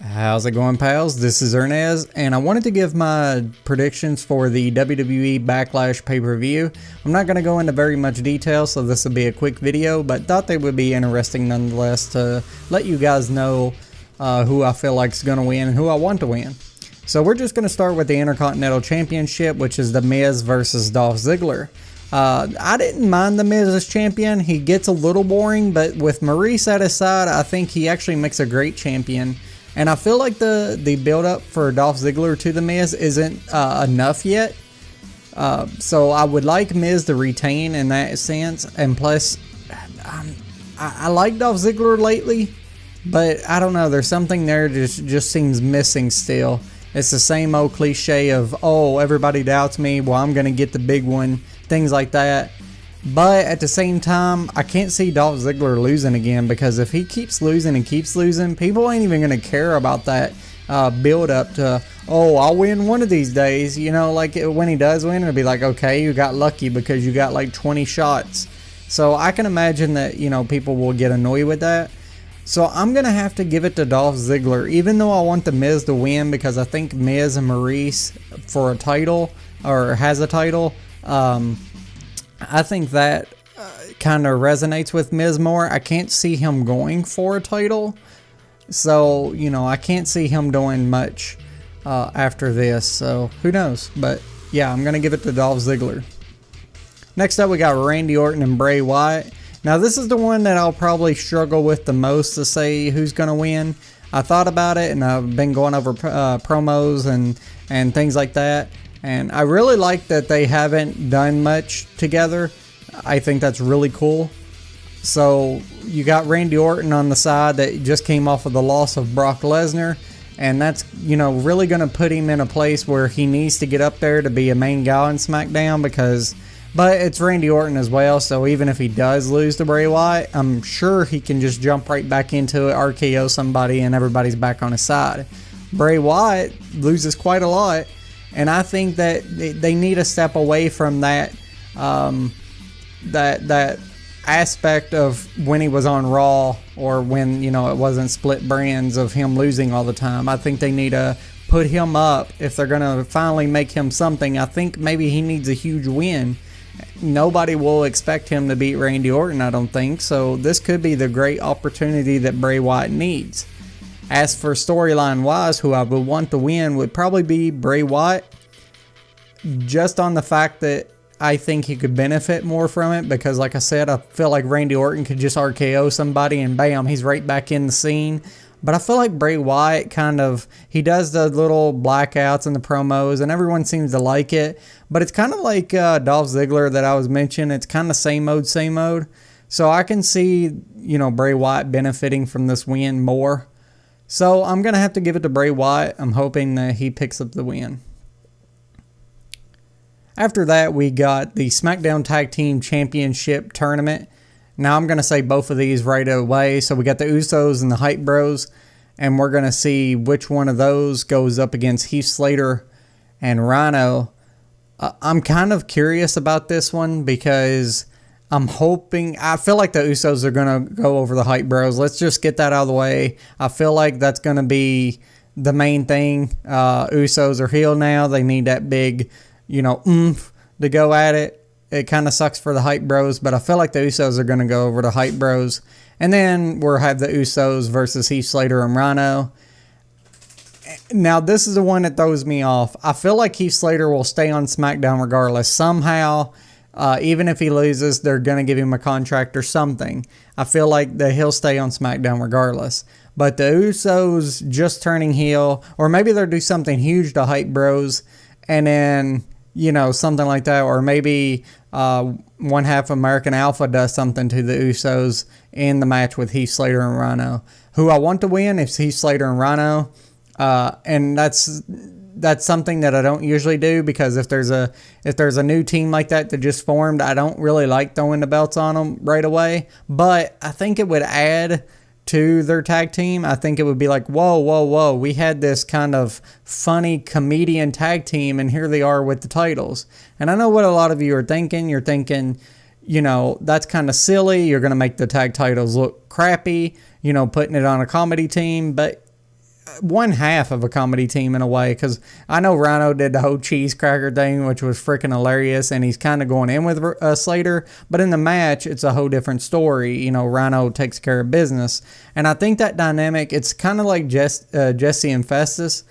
How's it going, pals? This is Ernest, and I wanted to give my predictions for the WWE Backlash pay-per-view. I'm not going to go into very much detail, so this will be a quick video, but thought they would be interesting nonetheless to let you guys know who I feel like is going to win and who I want to win. So we're just going to start with the Intercontinental Championship, which is The Miz versus Dolph Ziggler. I didn't mind The Miz as champion. He gets a little boring, but with Maurice at his side, I think he actually makes a great champion. And I feel like the build-up for Dolph Ziggler to The Miz isn't enough yet. So I would like Miz to retain in that sense. And plus, I like Dolph Ziggler lately, but I don't know. There's something there that just seems missing still. It's the same old cliche of, oh, everybody doubts me. Well, I'm going to get the big one. Things like that. But at the same time, I can't see Dolph Ziggler losing again, because if he keeps losing and keeps losing, people ain't even going to care about that build up to, oh, I'll win one of these days. You know, like when he does win, it'll be like, okay, you got lucky because you got like 20 shots. So I can imagine that, you know, people will get annoyed with that. So I'm going to have to give it to Dolph Ziggler, even though I want The Miz to win, because I think Miz and Maurice for a title, or has a title, I think that kind of resonates with Miz more. I can't see him going for a title. So, you know, I can't see him doing much after this. So, who knows? But, yeah, I'm going to give it to Dolph Ziggler. Next up, we got Randy Orton and Bray Wyatt. Now, this is the one that I'll probably struggle with the most to say who's going to win. I thought about it, and I've been going over promos and things like that. And I really like that they haven't done much together. I think that's really cool. So you got Randy Orton on the side that just came off of the loss of Brock Lesnar. And that's, you know, really going to put him in a place where he needs to get up there to be a main guy on Smackdown, but it's Randy Orton as well. So even if he does lose to Bray Wyatt, I'm sure he can just jump right back into it, RKO somebody, and everybody's back on his side. Bray Wyatt loses quite a lot. And I think that they need to step away from that that aspect of when he was on Raw, or when, you know, it wasn't split brands of him losing all the time. I think they need to put him up if they're going to finally make him something. I think maybe he needs a huge win. Nobody will expect him to beat Randy Orton, I don't think. So this could be the great opportunity that Bray Wyatt needs. As for storyline-wise, who I would want to win would probably be Bray Wyatt, just on the fact that I think he could benefit more from it, because like I said, I feel like Randy Orton could just RKO somebody and bam, he's right back in the scene. But I feel like Bray Wyatt he does the little blackouts and the promos, and everyone seems to like it. But it's kind of like Dolph Ziggler that I was mentioning. It's kind of same mode. So I can see, you know, Bray Wyatt benefiting from this win more. So I'm going to have to give it to Bray Wyatt. I'm hoping that he picks up the win. After that, we got the Smackdown Tag Team Championship Tournament. Now I'm going to say both of these right away. So we got the Usos and the Hype Bros. And we're going to see which one of those goes up against Heath Slater and Rhino. I'm kind of curious about this one, because I feel like the Usos are going to go over the Hype Bros. Let's just get that out of the way. I feel like that's going to be the main thing. Usos are heel now. They need that big, you know, oomph to go at it. It kind of sucks for the Hype Bros, but I feel like the Usos are going to go over the Hype Bros. And then we'll have the Usos versus Heath Slater and Rhino. Now, this is the one that throws me off. I feel like Heath Slater will stay on SmackDown regardless. Somehow, even if he loses, they're going to give him a contract or something. I feel like that he'll stay on SmackDown regardless. But the Usos just turning heel, or maybe they'll do something huge to Hype Bros, and then, you know, something like that. Or maybe one half American Alpha does something to the Usos in the match with Heath Slater and Rhino. Who I want to win is Heath Slater and Rhino. And that's something that I don't usually do, because if there's a new team like that just formed, I don't really like throwing the belts on them right away. But I think it would add to their tag team. I think it would be like, whoa, we had this kind of funny comedian tag team, and here they are with the titles. And I know what a lot of you are thinking. You're thinking, you know, that's kind of silly. You're going to make the tag titles look crappy, you know, putting it on a comedy team. But one half of a comedy team in a way, because I know Rhino did the whole cheese cracker thing, which was freaking hilarious, and he's kind of going in with Slater, but in the match, it's a whole different story. You know, Rhino takes care of business, and I think that dynamic, it's kind of like Jesse and Festus.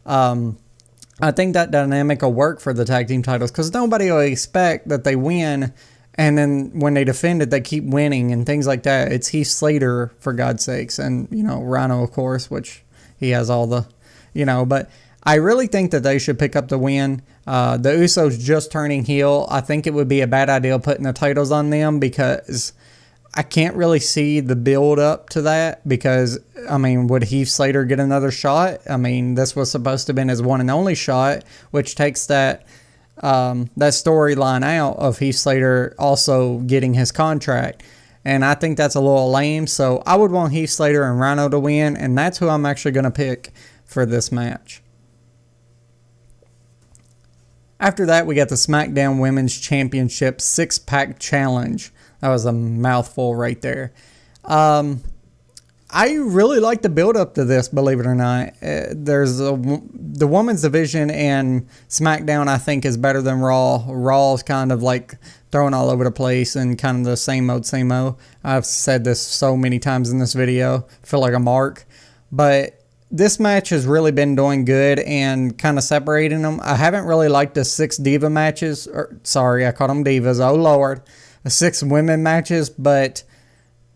I think that dynamic will work for the tag team titles, because nobody will expect that they win, and then when they defend it, they keep winning and things like that. It's Heath Slater, for God's sakes, and, you know, Rhino, of course, which he has all the, you know, but I really think that they should pick up the win. The Usos just turning heel. I think it would be a bad idea putting the titles on them, because I can't really see the build up to that, because, I mean, would Heath Slater get another shot? I mean, this was supposed to have been his one and only shot, which takes that storyline out of Heath Slater also getting his contract. And I think that's a little lame, so I would want Heath Slater and Rhino to win, and that's who I'm actually going to pick for this match. After that, we got the SmackDown Women's Championship 6-pack challenge. That was a mouthful right there. I really like the build-up to this, believe it or not. The women's division in SmackDown, I think, is better than Raw. Raw is kind of like thrown all over the place and kind of the same old, same old. I've said this so many times in this video. I feel like a mark. But this match has really been doing good and kind of separating them. I haven't really liked the 6 diva matches. Sorry, I called them divas. Oh, Lord. The 6 women matches. But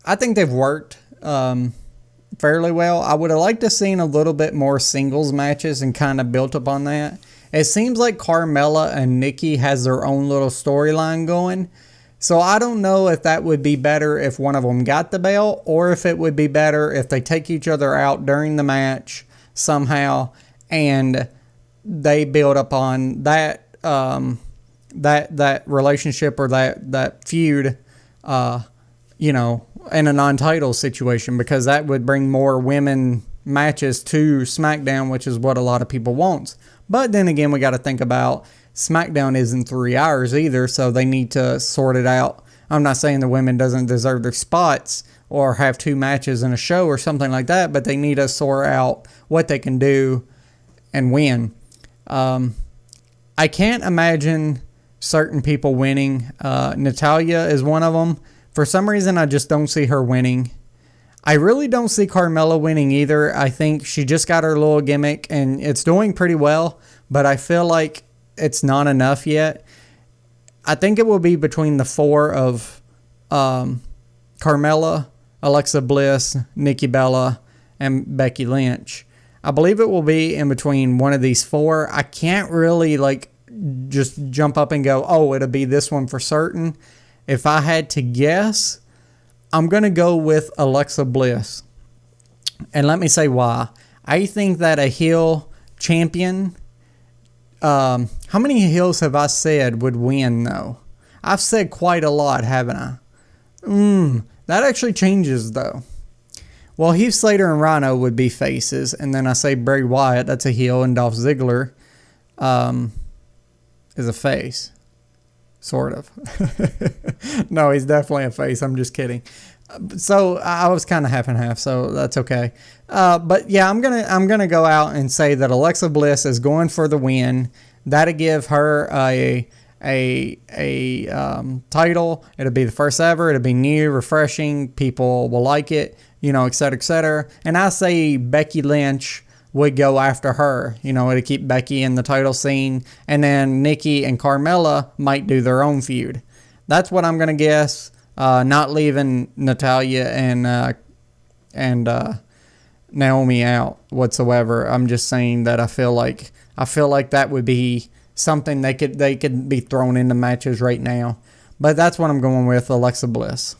I think they've worked fairly well. I would have liked to have seen a little bit more singles matches and kind of built up on that. It seems like Carmella and Nikki has their own little storyline going. So I don't know if that would be better if one of them got the belt, or if it would be better if they take each other out during the match somehow and they build up on that that relationship or that feud, you know, in a non-title situation, because that would bring more women matches to SmackDown, which is what a lot of people want. But then again, we got to think about SmackDown isn't 3 hours either, so they need to sort it out. I'm not saying the women doesn't deserve their spots or have 2 matches in a show or something like that, but they need to sort out what they can do and win. I can't imagine certain people winning. Natalya is one of them. For some reason, I just don't see her winning. I really don't see Carmella winning either. I think she just got her little gimmick and it's doing pretty well, but I feel like it's not enough yet. I think it will be between the 4 of Carmella, Alexa Bliss, Nikki Bella, and Becky Lynch. I believe it will be in between one of these 4. I can't really like just jump up and go, oh, it'll be this one for certain. If I had to guess, I'm going to go with Alexa Bliss. And let me say why. I think that a heel champion, how many heels have I said would win though? I've said quite a lot, haven't I? That actually changes though. Well, Heath Slater and Rhino would be faces. And then I say Bray Wyatt, that's a heel, and Dolph Ziggler is a face. Sort of. No, he's definitely a face. I'm just kidding. So I was kind of half and half, so that's okay. But yeah, I'm gonna go out and say that Alexa Bliss is going for the win. That'll give her a title. It'll be the first ever. It'll be new, refreshing. People will like it, you know, et cetera, et cetera. And I say Becky Lynch would go after her, you know, to keep Becky in the title scene, and then Nikki and Carmella might do their own feud. That's what I'm gonna guess. Not leaving Natalya and Naomi out whatsoever. I'm just saying that I feel like that would be something they could be thrown into matches right now. But that's what I'm going with, Alexa Bliss.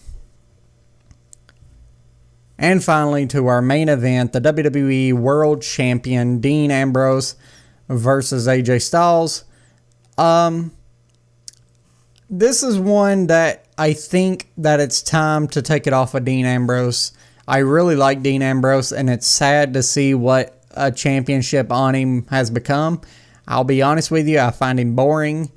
And finally, to our main event, the WWE World Champion Dean Ambrose versus AJ Styles. This is one that I think that it's time to take it off of Dean Ambrose. I really like Dean Ambrose, and it's sad to see what a championship on him has become. I'll be honest with you, I find him boring.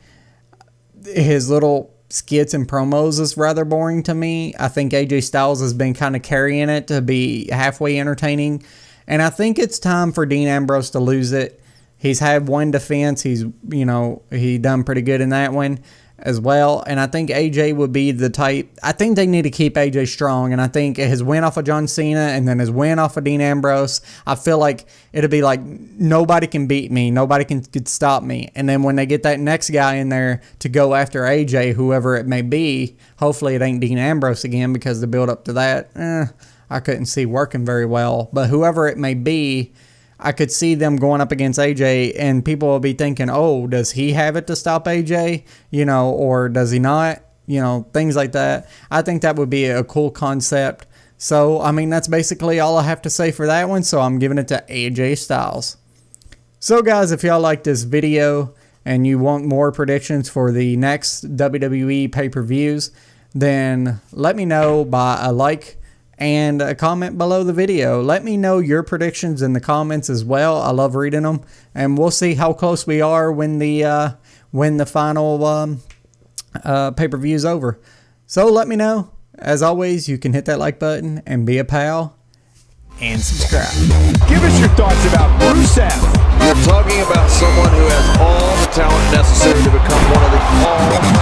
His little skits and promos is rather boring to me. I think AJ Styles has been kind of carrying it to be halfway entertaining. And I think it's time for Dean Ambrose to lose it. He's had one defense. He's, he done pretty good in that one as well. And I think AJ would be the type. I think they need to keep AJ strong. And I think his win off of John Cena and then his win off of Dean Ambrose, I feel like it'll be like nobody can beat me. Nobody could stop me. And then when they get that next guy in there to go after AJ, whoever it may be, hopefully it ain't Dean Ambrose again, because the build up to that, I couldn't see working very well. But whoever it may be, I could see them going up against AJ, and people will be thinking, oh, does he have it to stop AJ? Or does he not? Things like that. I think that would be a cool concept. So, I mean, that's basically all I have to say for that one. So I'm giving it to AJ Styles. So, guys, if y'all like this video and you want more predictions for the next WWE pay-per-views, then let me know by a like and a comment below the video. Let me know your predictions in the comments as well. I love reading them, and we'll see how close we are when the final pay-per-view is over. So let me know. As always, you can hit that like button and be a pal and subscribe. Give us your thoughts about Rusev. You're talking about someone who has all the talent necessary to become one of the all